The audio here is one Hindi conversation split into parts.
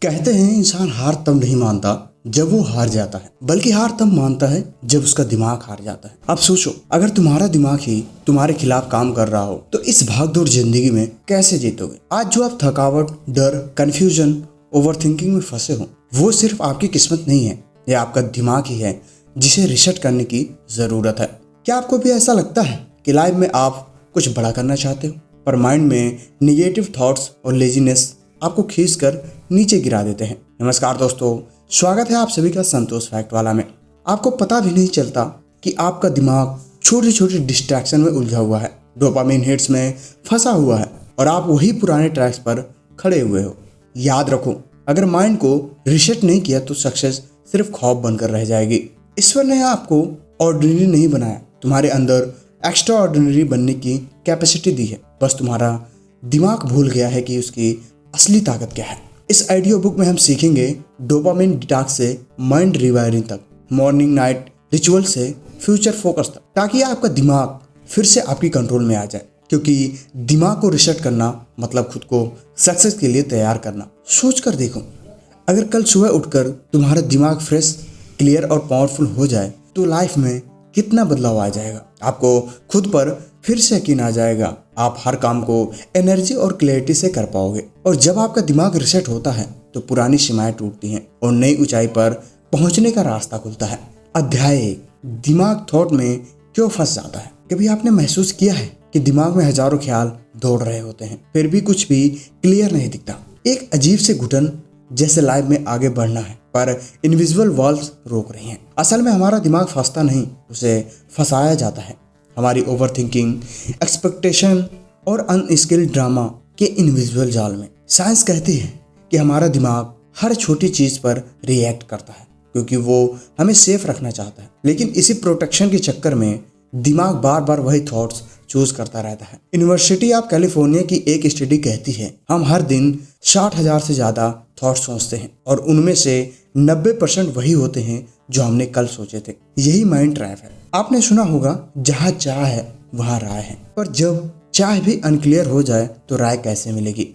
कहते हैं इंसान हार तब नहीं मानता जब वो हार जाता है, बल्कि हार तब मानता है जब उसका दिमाग हार जाता है। अब सोचो, अगर तुम्हारा दिमाग ही तुम्हारे खिलाफ काम कर रहा हो तो इस भागदौड़ जिंदगी में कैसे जीतोगे। आज जो आप थकावट, डर, कंफ्यूजन, ओवरथिंकिंग में फंसे हो, वो सिर्फ आपकी किस्मत नहीं है, ये आपका दिमाग ही है जिसे रिसेट करने की जरूरत है। क्या आपको भी ऐसा लगता है कि लाइफ में आप कुछ बड़ा करना चाहते हो, पर माइंड में निगेटिव थॉट्स और लेजीनेस आपको खींचकर नीचे गिरा देते हैं। नमस्कार दोस्तों, स्वागत है आप सभी का संतोष फैक्ट वाला में। आपको पता भी नहीं चलता कि आपका दिमाग छोटे छोटे डिस्ट्रैक्शन में उलझा हुआ है, डोपामिन हिट्स में फंसा हुआ है और आप वही पुराने ट्रैक्स पर खड़े हुए हो। याद रखो, अगर माइंड को रिसेट नहीं किया तो सक्सेस सिर्फ खौफ बनकर रह जाएगी। ईश्वर ने आपको ऑर्डिनरी नहीं बनाया, तुम्हारे अंदर एक्स्ट्रा ऑर्डिनरी बनने की कैपेसिटी दी है। बस तुम्हारा दिमाग भूल गया है कि उसकी असली ताकत क्या है। इस ऑडियो बुक में हम सीखेंगे डोपामिन डिटॉक्स से माइंड रिवायरिंग तक, मॉर्निंग नाइट रिचुअल से फ्यूचर फोकस तक, ताकि आपका दिमाग फिर से आपकी कंट्रोल में आ जाए। क्योंकि दिमाग को रिसेट करना मतलब खुद को सक्सेस के लिए तैयार करना। सोच कर देखो, अगर कल सुबह उठकर तुम्हारा दिमाग फ्रेश, क्लियर और पावरफुल हो जाए तो लाइफ में कितना बदलाव आ जाएगा। आपको खुद पर फिर से यकीन आ जाएगा, आप हर काम को एनर्जी और क्लैरिटी से कर पाओगे। और जब आपका दिमाग रिसेट होता है तो पुरानी सीमाएं टूटती हैं और नई ऊंचाई पर पहुंचने का रास्ता खुलता है। अध्याय 1, दिमाग थॉट में क्यों फंस जाता है। कभी आपने महसूस किया है कि दिमाग में हजारों ख्याल दौड़ रहे होते हैं, फिर भी कुछ भी क्लियर नहीं दिखता। एक अजीब से घुटन जैसे लाइफ में आगे बढ़ना है पर इनविजिबल वॉल्स रोक रही हैं। असल में हमारा दिमाग फंसता नहीं, उसे फंसाया जाता है हमारी ओवरथिंकिंग, एक्सपेक्टेशन और अनस्किल्ड ड्रामा के इनविजिबल जाल में। साइंस कहती है कि हमारा दिमाग हर छोटी चीज पर रिएक्ट करता है क्योंकि वो हमें सेफ रखना चाहता है, लेकिन इसी प्रोटेक्शन के चक्कर में दिमाग बार बार वही थॉट्स चूज करता रहता है। यूनिवर्सिटी ऑफ कैलिफोर्निया की एक स्टडी कहती है हम हर दिन 60,000 से ज्यादा थॉट्स सोचते हैं और उनमें से 90% वही होते हैं जो हमने कल सोचे थे। यही माइंड ट्रैप है। आपने सुना होगा, जहाँ चाह है वहाँ राय है, पर जब चाह भी अनक्लियर हो जाए तो राय कैसे मिलेगी।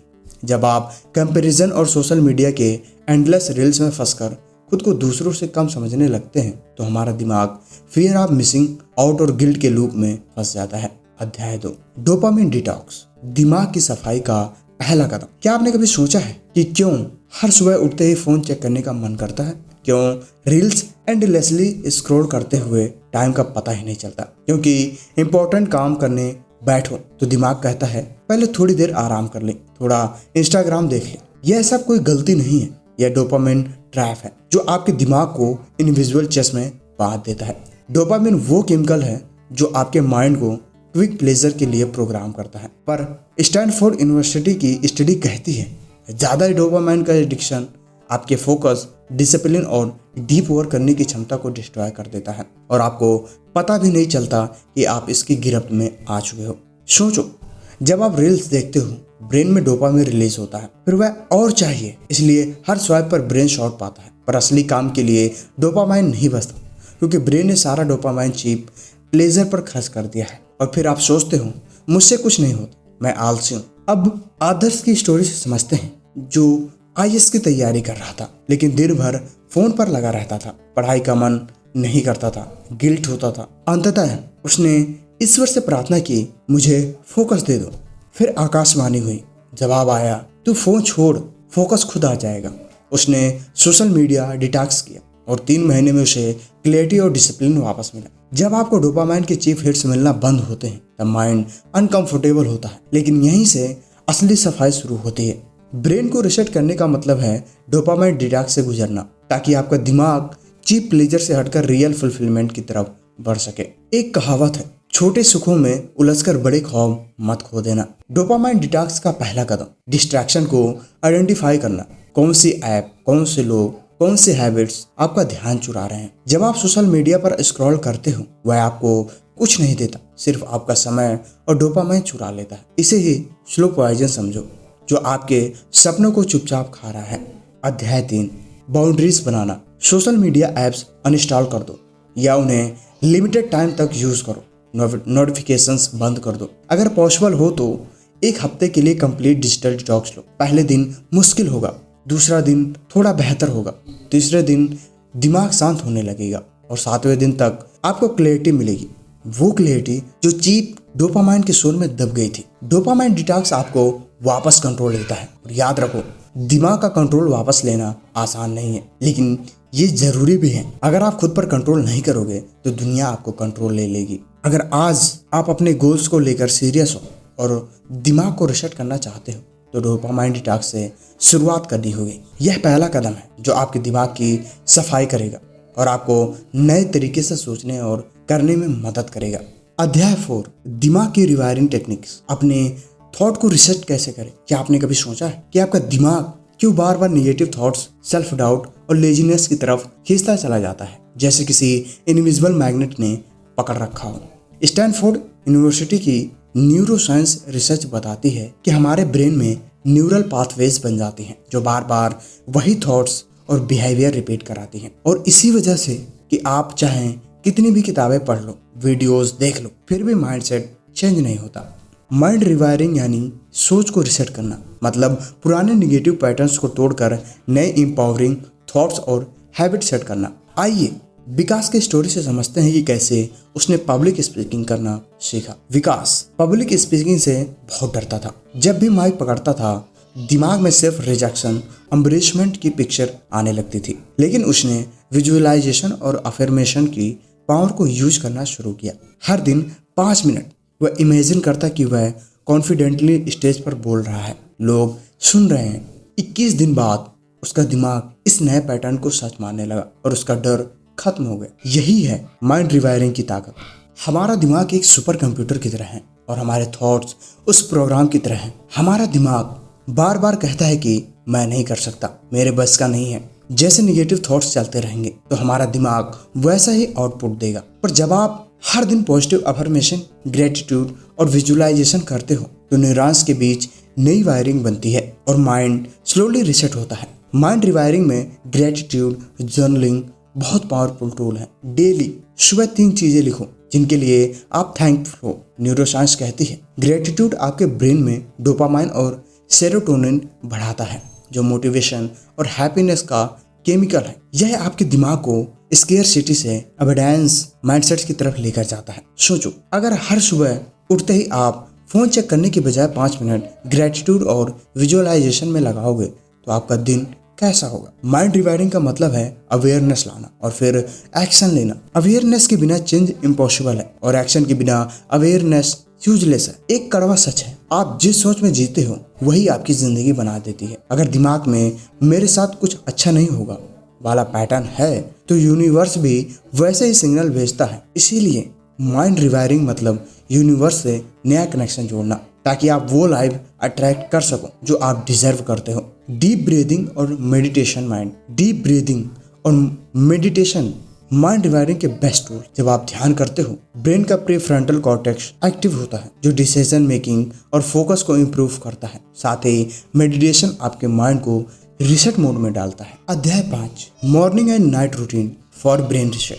जब आप कंपैरिजन और सोशल मीडिया के एंडलेस रील्स में फंसकर खुद को दूसरों से कम समझने लगते हैं तो हमारा दिमाग फियर ऑफ मिसिंग आउट और गिल्ट के लूप में फंस जाता है। अध्याय 2, डोपामिन डिटॉक्स, दिमाग की सफाई का पहला कदम। क्या आपने कभी सोचा है कि क्यों हर सुबह उठते ही फोन चेक करने का मन करता है? क्यों रील्स एंडलेसली स्क्रॉल करते हुए टाइम का पता ही नहीं चलता? क्योंकि इंपॉर्टेंट काम करने बैठो तो दिमाग कहता है पहले थोड़ी देर आराम कर ले, थोड़ा इंस्टाग्राम देख ले। यह सब कोई गलती नहीं है, यह डोपामिन ट्रैप है जो आपके दिमाग को इनविजिबल चेस में बांध देता है। डोपामिन वो केमिकल है जो आपके माइंड को क्विक प्लेजर के लिए प्रोग्राम करता है, पर स्टैनफोर्ड यूनिवर्सिटी की स्टडी कहती है ज्यादा डोपामाइन का एडिक्शन आपके फोकस, डिसिप्लिन और डीप वर्क करने की क्षमता को डिस्ट्रॉय कर देता है और आपको पता भी नहीं चलता कि आप इसकी गिरफ्त में आ चुके हो। सोचो, जब आप रील्स देखते हो ब्रेन में डोपामाइन रिलीज होता है, फिर वह और चाहिए, इसलिए हर स्वाइप पर ब्रेन शॉट पाता है। पर असली काम के लिए डोपामाइन नहीं बचता क्योंकि ब्रेन ने सारा डोपामाइन चीप प्लेजर पर खर्च कर दिया है। और फिर आप सोचते हो मुझसे कुछ नहीं होता, मैं आलसी हूँ। अब आदर्श की स्टोरी से समझते हैं जो आईएएस की तैयारी कर रहा था, लेकिन दिन भर फोन पर लगा रहता था, पढ़ाई का मन नहीं करता था, गिल्ट होता था। अंततः उसने ईश्वर से प्रार्थना की, मुझे फोकस दे दो। फिर आकाशवाणी हुई, जवाब आया, तू फोन छोड़, फोकस खुद आ जाएगा। उसने सोशल मीडिया डिटॉक्स किया और 3 महीने में उसे क्लैरिटी और डिसिप्लिन वापस मिला। जब आपको डोपामाइन के चीफ हिट्स मिलना बंद होते हैं तब माइंड अनकंफर्टेबल होता है, लेकिन यहीं से असली सफाई शुरू होती है। ब्रेन को रिसेट करने का मतलब है डोपामाइन डिटॉक्स से गुजरना, ताकि आपका दिमाग चीप प्लेजर से हटकर रियल फुलफिलमेंट की तरफ बढ़ सके। एक कहावत है, छोटे सुखों में उलझकर बड़े ख्वाब मत खो देना। डोपामाइन डिटॉक्स का पहला कदम डिस्ट्रैक्शन को आइडेंटिफाई करना। कौन सी ऐप, कौन से लोग, कौन से हैबिट्स आपका ध्यान चुरा रहे हैं। जब आप सोशल मीडिया पर स्क्रॉल करते हो वह आपको कुछ नहीं देता, सिर्फ आपका समय और डोपामाइन चुरा लेता है। इसे ही स्लो पॉइजन समझो जो आपके सपनों को चुपचाप खा रहा है। अध्याय 3, बाउंड्रीज बनाना, सोशल मीडिया ऐप्स अनइंस्टॉल कर दो या उन्हें लिमिटेड टाइम तक यूज करो। नोटिफिकेशंस बंद कर दो। अगर पॉसिबल हो तो एक हफ्ते के लिए कंप्लीट डिजिटल डिटॉक्स लो। पहले दिन मुश्किल होगा दूसरा दिन थोड़ा बेहतर होगा, तीसरे दिन दिमाग शांत होने लगेगा और 7वें दिन तक आपको क्लैरिटी मिलेगी। वो क्लैरिटी जो चीप डोपामाइन के शोर में दब गई थी। डोपामाइन डिटॉक्स आपको वापस कंट्रोल लेता है। और याद रखो, दिमाग का कंट्रोल वापस लेना आसान नहीं है, लेकिन ये जरूरी भी है। अगर आप खुद पर कंट्रोल नहीं करोगे तो दुनिया आपको कंट्रोल ले लेगी। अगर आज आप अपने गोल्स को लेकर सीरियस हो और दिमाग को रिसेट करना चाहते हो तो डोपामाइन डिटॉक्स से शुरुआत करनी होगी। यह पहला कदम है जो आपके दिमाग की सफाई करेगा और आपको नए तरीके से सोचने और करने में मदद करेगा। अध्याय 4, दिमाग की रिवायरिंग टेक्निक्स। अपने थॉट को रिसेट कैसे करें? क्या आपने कभी सोचा है कि आपका दिमाग क्यों बार बार निगेटिव थॉट्स, सेल्फ डाउट और लेजीनेस की तरफ खींचता चला जाता है, जैसे किसी इनविजिबल मैग्नेट ने पकड़ रखा हो? स्टैनफोर्ड यूनिवर्सिटी की न्यूरो साइंस रिसर्च बताती है कि हमारे ब्रेन में न्यूरल पाथवेज बन जाती हैं जो बार बार वही थॉट्स और बिहेवियर रिपीट कराती हैं। और इसी वजह से कि आप चाहें कितनी भी किताबें पढ़ लो, वीडियोस देख लो, फिर भी माइंडसेट चेंज नहीं होता। माइंड रिवायरिंग यानी सोच को रिसेट करना, मतलब पुराने निगेटिव पैटर्न्स को तोड़कर नए इंपावरिंग थॉट्स और हैबिट सेट करना। आइए विकास की स्टोरी से समझते हैं कि कैसे उसने पब्लिक स्पीकिंग करना सीखा। विकास पब्लिक स्पीकिंग से बहुत डरता था। जब भी माइक पकड़ता था दिमाग में सिर्फ रिजेक्शन, एम्बैरेसमेंट की पिक्चर आने लगती थी। लेकिन उसने विजुअलाइजेशन और अफर्मेशन की पावर को यूज करना शुरू किया। हर दिन 5 मिनट वह इमेजिन करता कि वह कॉन्फिडेंटली स्टेज पर बोल रहा है, लोग सुन रहे हैं। 21 दिन बाद उसका दिमाग इस नए पैटर्न को सच मानने लगा और उसका डर खत्म हो गया। यही है माइंड रिवायरिंग की ताकत। हमारा दिमाग एक सुपर कंप्यूटर की तरह है और हमारे थॉट्स उस प्रोग्राम की तरह हैं। हमारा दिमाग बार बार कहता है कि मैं नहीं कर सकता, मेरे बस का नहीं है। जैसे निगेटिव थॉट्स चलते रहेंगे तो हमारा दिमाग वैसा ही आउटपुट देगा। पर जब आप हर दिन पॉजिटिव अफर्मेशन, ग्रेटिट्यूड और विजुअलाइजेशन करते हो तो न्यूरॉन्स के बीच नई वायरिंग बनती है और माइंड स्लोली रिसेट होता है। माइंड रिवायरिंग में ग्रेटिट्यूड जर्नलिंग बहुत पावरफुल टूल है। डेली सुबह 3 चीजें लिखो जिनके लिए आप थैंकफुल हो। न्यूरोसाइंस कहती है ग्रेटिट्यूड आपके ब्रेन में डोपामाइन और सेरोटोनिन बढ़ाता है जो मोटिवेशन और हैप्पीनेस का केमिकल है। यह आपके दिमाग को स्केरसिटी से अबंडेंस माइंडसेट की तरफ लेकर जाता है। सोचो, अगर हर सुबह उठते ही आप फोन चेक करने के बजाय 5 मिनट ग्रेटिट्यूड और विजुअलाइजेशन में लगाओगे तो आपका दिन कैसा होगा? माइंड रिवायरिंग का मतलब है अवेयरनेस लाना और फिर एक्शन लेना। अवेयरनेस के बिना चेंज इम्पॉसिबल है और एक्शन के बिना अवेयरनेस यूजलेस है। एक कड़वा सच है, आप जिस सोच में जीते हो वही आपकी जिंदगी बना देती है। अगर दिमाग में मेरे साथ कुछ अच्छा नहीं होगा वाला पैटर्न है तो यूनिवर्स भी वैसे ही सिग्नल भेजता है। इसीलिए माइंड रिवायरिंग मतलब यूनिवर्स से नया कनेक्शन जोड़ना ताकि आप वो लाइफ अट्रैक्ट कर सको जो आप डिजर्व करते हो। डीप ब्रीदिंग और मेडिटेशन। डीप ब्रीदिंग और मेडिटेशन माइंड रिवायरिंग के बेस्ट टूल। जब आप ध्यान करते हो ब्रेन का प्रीफ्रंटल कॉर्टेक्स एक्टिव होता है जो डिसीजन मेकिंग और फोकस को इम्प्रूव करता है। साथ ही मेडिटेशन आपके माइंड को रिसेट मोड में डालता है। अध्याय 5, morning and night routine for brain reset.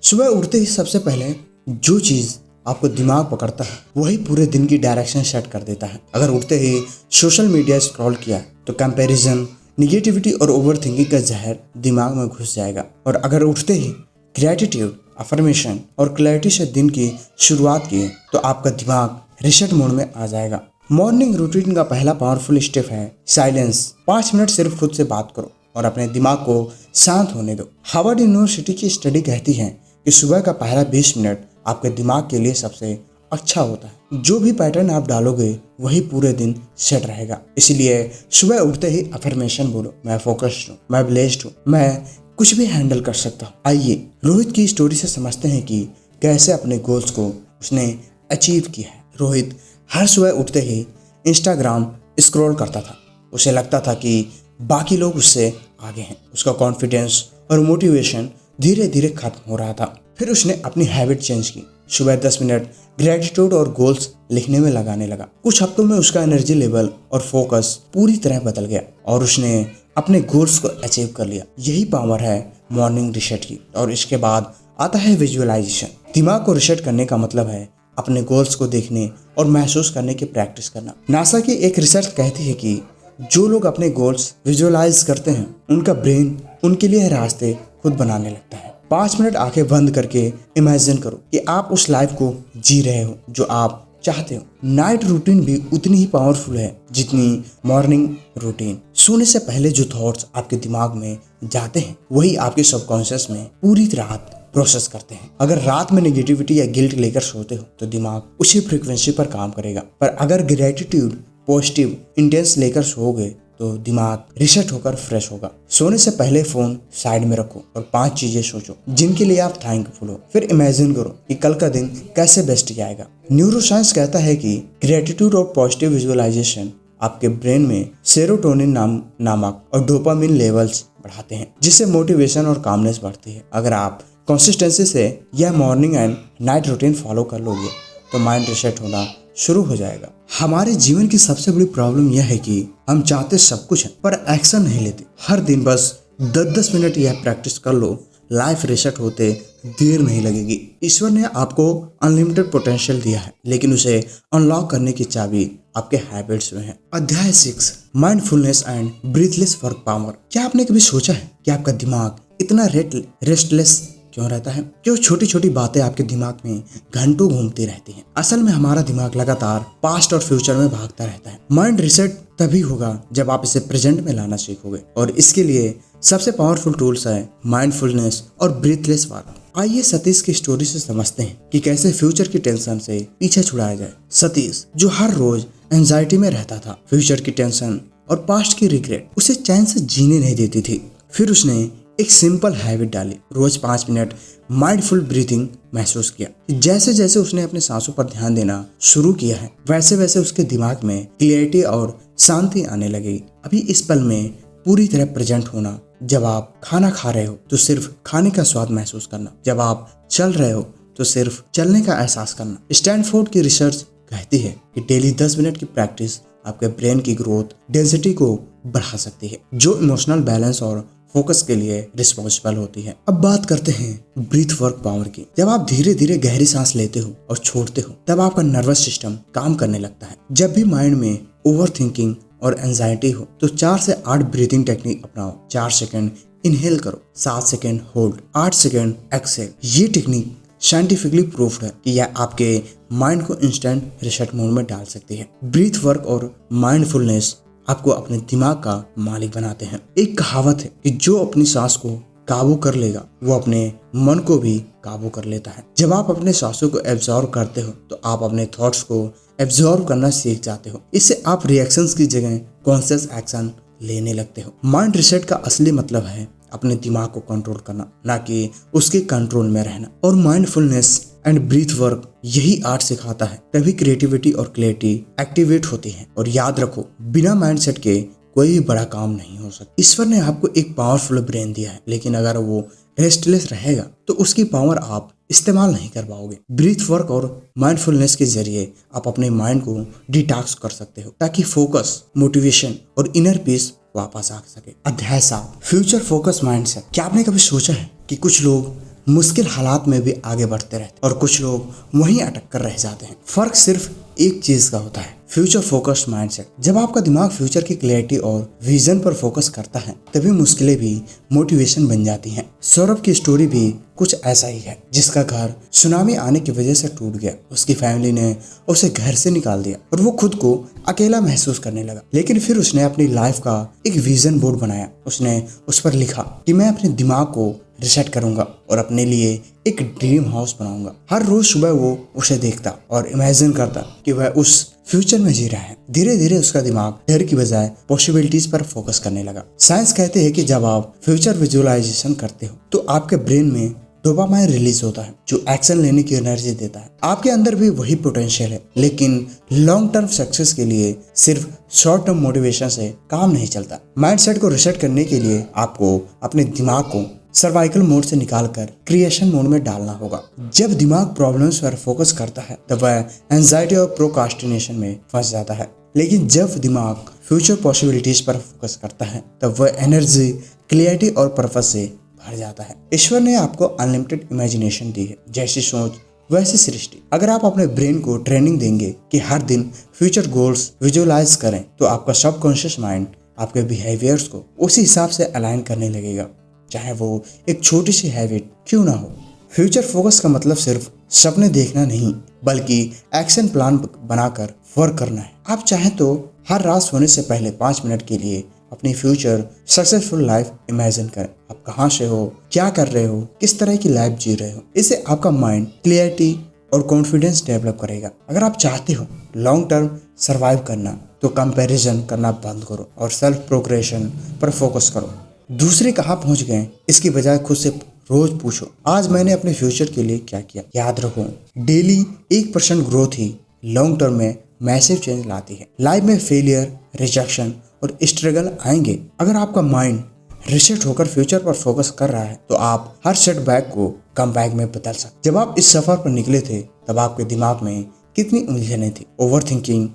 सुबह उठते ही सबसे पहले जो चीज आपको दिमाग पकड़ता है वही पूरे दिन की डायरेक्शन सेट कर देता है। अगर उठते ही सोशल मीडिया स्क्रॉल किया तो कंपैरिजन, निगेटिविटी और ओवर थिंकिंग का जहर दिमाग में घुस जाएगा। और अगर उठते ही ग्रेटिट्यूड, अफर्मेशन और क्लैरिटी से दिन की शुरुआत की तो आपका दिमाग रिसेट मोड में आ जाएगा। मॉर्निंग रूटीन का पहला पावरफुल स्टेप है साइलेंस। 5 मिनट सिर्फ खुद से बात करो और अपने दिमाग को शांत होने दो। हार्वर्ड यूनिवर्सिटी की स्टडी कहती है कि सुबह का पहला 20 मिनट आपके दिमाग के लिए सबसे अच्छा होता है। जो भी पैटर्न आप डालोगे वही पूरे दिन सेट रहेगा। इसलिए सुबह उठते ही अफर्मेशन बोलो, मैं फोकस्ड हूँ, मैं ब्लेस्ड हूँ, मैं कुछ भी हैंडल कर सकता हूँ। आइए रोहित की स्टोरी से समझते हैं कि कैसे अपने गोल्स को उसने अचीव किया है। रोहित हर सुबह उठते ही इंस्टाग्राम स्क्रॉल करता था। उसे लगता था कि बाकी लोग उससे आगे हैं। उसका कॉन्फिडेंस और मोटिवेशन धीरे धीरे खत्म हो रहा था। फिर उसने अपनी हैबिट चेंज की। सुबह 10 मिनट ग्रेटिट्यूड और गोल्स लिखने में लगाने लगा। कुछ हफ्तों में उसका एनर्जी लेवल और फोकस पूरी तरह बदल गया और उसने अपने गोल्स को अचीव कर लिया। यही पावर है मॉर्निंग रिसेट की। और इसके बाद आता है विजुअलाइजेशन। दिमाग को रिसेट करने का मतलब है अपने गोल्स को देखने और महसूस करने की प्रैक्टिस करना। नासा की एक रिसर्च कहती है कि जो लोग अपने गोल्स विजुअलाइज करते हैं उनका ब्रेन उनके लिए रास्ते खुद बनाने लगता है। 5 मिनट आंखें बंद करके इमेजिन करो कि आप उस लाइफ को जी रहे हो जो आप चाहते हो। नाइट रूटीन भी उतनी ही पावरफुल है जितनी मॉर्निंग रूटीन। सोने से पहले जो थॉट्स आपके दिमाग में जाते हैं वही आपके सबकॉन्शियस में पूरी रात प्रोसेस करते हैं। अगर रात में नेगेटिविटी या गिल्ट लेकर सोते हो तो दिमाग उसी फ्रीक्वेंसी पर काम करेगा, पर अगर ग्रेटिट्यूड पॉजिटिव इंटेंस लेकर सोओगे तो दिमाग रिसेट होकर फ्रेश होगा। सोने से पहले फोन साइड में रखो और 5 चीजें सोचो जिनके लिए आप थैंकफुल हो। फिर इमेजिन करो कि कल का दिन कैसे बेस्ट जाएगा। न्यूरोसाइंस कहता है कि ग्रेटिट्यूड और पॉजिटिव विजुअलाइजेशन आपके ब्रेन में सेरोटोनिन नामक और डोपामिन लेवल्स बढ़ाते हैं, जिससे मोटिवेशन और कामनेस बढ़ती है। अगर आप कंसिस्टेंसी से यह morning and night routine follow कर लोगे तो माइंड रिसेट होना शुरू हो जाएगा। हमारे जीवन की सबसे बड़ी प्रॉब्लम यह है कि हम चाहते सब कुछ है पर एक्शन नहीं लेते। हर दिन बस 10-10 मिनट यह प्रैक्टिस कर लो, लाइफ रिसेट होते देर नहीं लगेगी। ईश्वर ने आपको अनलिमिटेड पोटेंशियल दिया है, लेकिन उसे अनलॉक करने की चाबी आपके हैबिट्स में है। अध्याय 6, mindfulness and breathless work power. क्या आपने कभी सोचा है कि आपका दिमाग इतना रेस्टलेस क्यों रहता है? क्यों छोटी छोटी बातें आपके दिमाग में घंटों घूमती रहती हैं? असल में हमारा दिमाग लगातार पास्ट और फ्यूचर में भागता रहता है। माइंड रिसेट तभी होगा जब आप इसे प्रेजेंट में लाना सीखोगे, और इसके लिए सबसे पावरफुल टूल्स है माइंडफुलनेस और ब्रीथलेस वर्क। आइए सतीश की स्टोरी से समझते हैं कि कैसे फ्यूचर की टेंशन से पीछे छुड़ाया जाए। सतीश, जो हर रोज एंजाइटी में रहता था, फ्यूचर की टेंशन और पास्ट की रिग्रेट उसे चैन से जीने नहीं देती थी। फिर उसने एक सिंपल हैबिट डाली, रोज 5 मिनट माइंडफुल ब्रीथिंग महसूस किया। जैसे जैसे उसने अपने सांसों पर ध्यान देना शुरू किया है, वैसे वैसे उसके दिमाग में क्लियरिटी और शांति आने लगी। अभी इस पल में पूरी तरह प्रेजेंट होना। जब आप खाना खा रहे हो तो सिर्फ खाने का स्वाद महसूस करना। जब आप चल रहे हो तो सिर्फ चलने का एहसास करना। स्टैनफोर्ड की रिसर्च कहती है कि डेली 10 मिनट की प्रैक्टिस आपके ब्रेन की ग्रोथ डेंसिटी को बढ़ा सकती है, जो इमोशनल बैलेंस और फोकस के लिए रिस्पॉन्सिबल होती है। अब बात करते हैं ब्रीथ वर्क पावर की। जब आप धीरे धीरे गहरी सांस लेते हो और छोड़ते हो तब आपका नर्वस सिस्टम काम करने लगता है। जब भी माइंड में ओवर थिंकिंग और एंजाइटी हो तो 4 से 8 ब्रीथिंग टेक्निक अपनाओ। 4 सेकेंड इनहेल करो, 7 सेकेंड होल्ड, 8 सेकेंड एक्सेल। ये टेक्निक साइंटिफिकली प्रूफ्ड है कि यह आपके माइंड को इंस्टेंट रिसेट मोड में डाल सकती है। ब्रीथ वर्क और माइंडफुलनेस आपको अपने दिमाग का मालिक बनाते हैं। एक कहावत है कि जो अपनी सांस को काबू कर लेगा वो अपने मन को भी काबू कर लेता है। जब आप अपने सांसों को एब्जॉर्व करते हो तो आप अपने थॉट्स को एब्जॉर्व करना सीख जाते हो। इससे आप रिएक्शंस की जगह कॉन्शियस एक्शन लेने लगते हो। माइंड रिसेट का असली मतलब है अपने दिमाग को कंट्रोल करना, ना कि उसके कंट्रोल में रहना। और माइंडफुलनेस एंड ब्रीथ वर्क यही आर्ट सिखाता है, तभी क्रिएटिविटी और क्लैरिटी एक्टिवेट होती है। और याद रखो, बिना माइंडसेट के कोई भी बड़ा काम नहीं हो सकता। ईश्वर ने आपको एक पावरफुल ब्रेन दिया है, लेकिन अगर वो रेस्टलेस रहेगा तो उसकी पावर आप इस्तेमाल नहीं कर पाओगे। ब्रीथ वर्क और माइंडफुलनेस के जरिए आप अपने माइंड को डिटॉक्स कर सकते हो ताकि फोकस, मोटिवेशन और इनर पीस वापस आ सके। अध्याय 7, फ्यूचर फोकस माइंडसेट। क्या आपने कभी सोचा है कि कुछ लोग मुश्किल हालात में भी आगे बढ़ते रहते और कुछ लोग वहीं अटक कर रह जाते हैं? फर्क सिर्फ एक चीज का होता है, फ्यूचर फोकस्ड माइंडसेट। जब आपका दिमाग फ्यूचर की क्लैरिटी और विजन पर फोकस करता है तभी मुश्किलें भी मोटिवेशन बन जाती हैं। सौरभ की स्टोरी भी कुछ ऐसा ही है, जिसका घर सुनामी आने की वजह से टूट गया। उसकी फैमिली ने उसे घर से निकाल दिया और वो खुद को अकेला महसूस करने लगा। लेकिन फिर उसने अपनी लाइफ का एक विजन बोर्ड बनाया। उसने उस पर लिखा कि मैं अपने दिमाग को रिसेट करूंगा और अपने लिए एक ड्रीम हाउस बनाऊंगा। हर रोज सुबह वो उसे देखता और इमेजिन करता कि वह उस फ्यूचर में जी रहा है। धीरे धीरे उसका दिमाग डर की बजाय पॉसिबिलिटीज पर फोकस करने लगा। साइंस कहते हैं कि जब आप फ्यूचर विजुअलाइजेशन करते हो तो आपके ब्रेन में डोपामाइन रिलीज होता है, जो एक्शन लेने की एनर्जी देता है। आपके अंदर भी वही पोटेंशियल है, लेकिन लॉन्ग टर्म सक्सेस के लिए सिर्फ शॉर्ट टर्म मोटिवेशन से काम नहीं चलता। माइंडसेट को रिसेट करने के लिए आपको अपने दिमाग को सर्वाइकल मोड से निकालकर क्रिएशन मोड में डालना होगा। जब दिमाग प्रॉब्लम्स पर फोकस करता है तब वह एंजाइटी और प्रोक्रास्टिनेशन में फंस जाता है, लेकिन जब दिमाग फ्यूचर पॉसिबिलिटीज पर फोकस करता है तब वह एनर्जी, क्लियरिटी और पर्पस से भर जाता है। ईश्वर ने आपको अनलिमिटेड इमेजिनेशन दी है। जैसी सोच वैसी सृष्टि। अगर आप अपने ब्रेन को ट्रेनिंग देंगे कि हर दिन फ्यूचर गोल्स विजुअलाइज करें, तो आपका सबकॉन्शियस माइंड आपके बिहेवियर्स को उसी हिसाब से अलाइन करने लगेगा, चाहे वो एक छोटी सी हैबिट क्यों ना हो। फ्यूचर फोकस का मतलब सिर्फ सपने देखना नहीं, बल्कि एक्शन प्लान बनाकर वर्क करना है। आप चाहें तो हर रात सोने से पहले 5 मिनट के लिए अपनी फ्यूचर सक्सेसफुल लाइफ इमेजिन करें। आप कहाँ से हो, क्या कर रहे हो, किस तरह की लाइफ जी रहे हो। इससे आपका माइंड क्लियरिटी और कॉन्फिडेंस डेवलप करेगा। अगर आप चाहते हो लॉन्ग टर्म सर्वाइव करना, तो कंपैरिजन करना बंद करो और सेल्फ प्रोग्रेशन पर फोकस करो। दूसरे कहाँ पहुंच गए इसकी बजाय खुद से रोज पूछो, आज मैंने अपने फ्यूचर के लिए क्या किया। याद रखो, डेली 1% ग्रोथ ही लॉन्ग टर्म में मैसिव चेंज लाती है। लाइफ में फेलियर, रिजेक्शन और स्ट्रगल आएंगे। अगर आपका माइंड रिसेट होकर फ्यूचर पर फोकस कर रहा है, तो आप हर सेटबैक को कमबैक में बदल सकते। जब आप इस सफर पर निकले थे, तब आपके दिमाग में कितनी उलझनें थी। ओवरथिंकिंग,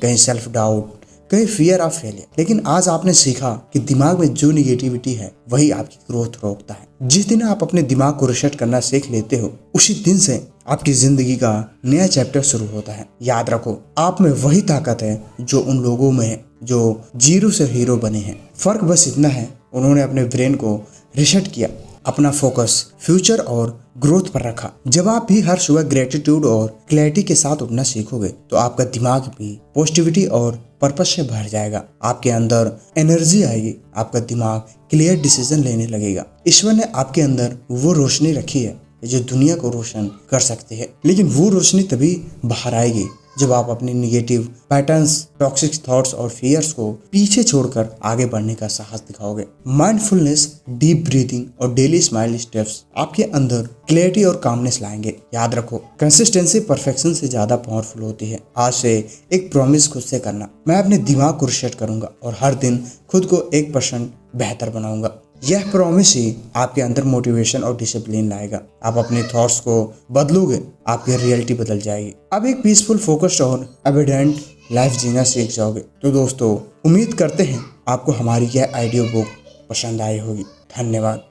कहीं सेल्फ डाउट, कहीं फियर ऑफ फेलियर। लेकिन आज आपने सीखा कि दिमाग में जो निगेटिविटी है वही आपकी ग्रोथ रोकता है। जिस दिन आप अपने दिमाग को रिसेट करना सीख लेते हो, उसी दिन से आपकी जिंदगी का नया चैप्टर शुरू होता है। याद रखो, आप में वही ताकत है जो उन लोगों में है जो 0 से हीरो बने हैं। फर्क बस इतना है, उन्होंने अपने ब्रेन को रिसेट किया, अपना फोकस फ्यूचर और ग्रोथ पर रखा। जब आप भी हर सुबह ग्रेटिट्यूड और क्लैरिटी के साथ उठना सीखोगे, तो आपका दिमाग भी पॉजिटिविटी और पर्पस से भर जाएगा। आपके अंदर एनर्जी आएगी, आपका दिमाग क्लियर डिसीजन लेने लगेगा। ईश्वर ने आपके अंदर वो रोशनी रखी है जो दुनिया को रोशन कर सकती है, लेकिन वो रोशनी तभी बाहर आएगी जब आप अपने निगेटिव पैटर्न्स, टॉक्सिक थॉट्स और फियर्स को पीछे छोड़कर आगे बढ़ने का साहस दिखाओगे। माइंडफुलनेस, डीप ब्रीथिंग और डेली स्माइल स्टेप्स आपके अंदर क्लैरिटी और कामनेस लाएंगे। याद रखो, कंसिस्टेंसी परफेक्शन से ज्यादा पावरफुल होती है। आज से एक प्रॉमिस खुद से करना, मैं अपने दिमाग को रिसेट करूंगा और हर दिन खुद को 1% बेहतर बनाऊंगा। यह प्रॉमिस ही आपके अंदर मोटिवेशन और डिसिप्लिन लाएगा। आप अपने थॉट्स को बदलोगे, आपकी रियलिटी बदल जाएगी। अब एक पीसफुल, फोकस्ड और एबिडेंट लाइफ जीना सीख जाओगे। तो दोस्तों, उम्मीद करते हैं आपको हमारी यह ऑडियो बुक पसंद आई होगी। धन्यवाद।